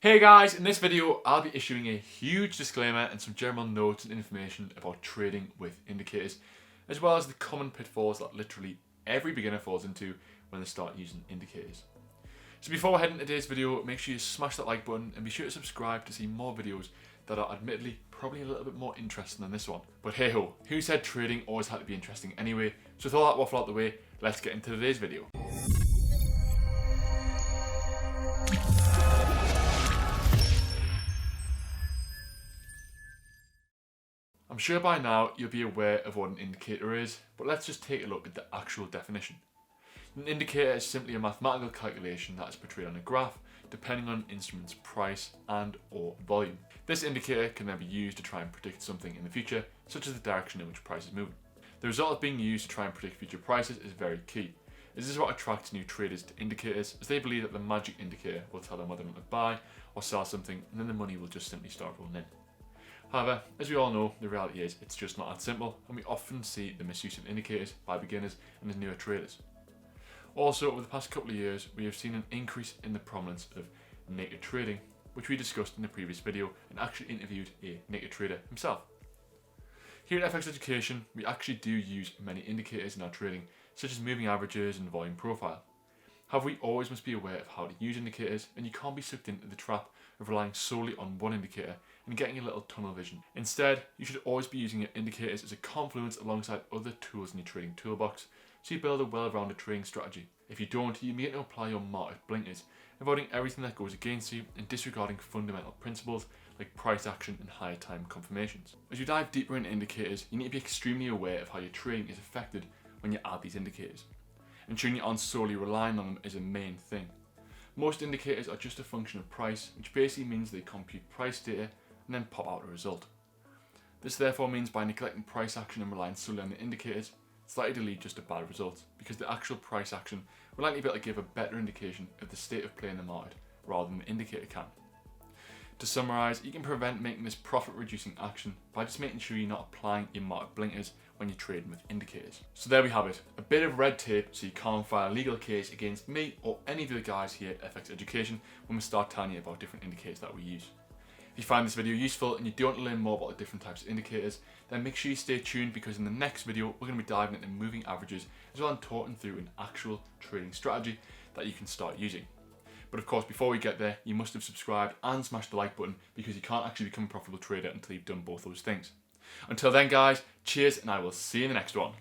Hey guys, in this video I'll be issuing a huge disclaimer and some general notes and information about trading with indicators, as well as the common pitfalls that literally every beginner falls into when they start using indicators. So before we head into today's video, make sure you smash that like button and be sure to subscribe to see more videos that are admittedly probably a little bit more interesting than this one. But hey ho, who said trading always had to be interesting anyway? So with all that waffle out the way, let's get into today's video. I'm sure by now you'll be aware of what an indicator is, but let's just take a look at the actual definition. An indicator is simply a mathematical calculation that is portrayed on a graph depending on an instrument's price and or volume. This indicator can then be used to try and predict something in the future, such as the direction in which price is moving. The result of being used to try and predict future prices is very key. This is what attracts new traders to indicators, as they believe that the magic indicator will tell them whether or not to buy or sell something, and then the money will just simply start rolling in. However, as we all know, the reality is it's just not that simple, and we often see the misuse of indicators by beginners and as newer traders. Also, over the past couple of years, we have seen an increase in the prominence of naked trading, which we discussed in the previous video and actually interviewed a naked trader himself. Here at FX Education, we actually do use many indicators in our trading, such as moving averages and volume profile. However, we always must be aware of how to use indicators, and you can't be sucked into the trap of relying solely on one indicator and getting a little tunnel vision. Instead, you should always be using your indicators as a confluence alongside other tools in your trading toolbox, so you build a well-rounded trading strategy. If you don't, you need to apply your market blinkers, avoiding everything that goes against you and disregarding fundamental principles like price action and higher time confirmations. As you dive deeper into indicators, you need to be extremely aware of how your trading is affected when you add these indicators. Ensuring you aren't solely relying on them is a main thing. Most indicators are just a function of price, which basically means they compute price data and then pop out a result. This therefore means by neglecting price action and relying solely on the indicators, it's likely to lead just to bad results, because the actual price action will likely be able to give a better indication of the state of play in the market rather than the indicator can. To summarise, you can prevent making this profit reducing action by just making sure you're not applying your market blinkers when you're trading with indicators. So there we have it, a bit of red tape so you can't file a legal case against me or any of the guys here at FX Education when we start telling you about different indicators that we use. If you find this video useful and you do want to learn more about the different types of indicators, then make sure you stay tuned, because in the next video we're going to be diving into moving averages as well as talking through an actual trading strategy that you can start using. But of course, before we get there, you must have subscribed and smashed the like button, because you can't actually become a profitable trader until you've done both those things. Until then guys, cheers, and I will see you in the next one.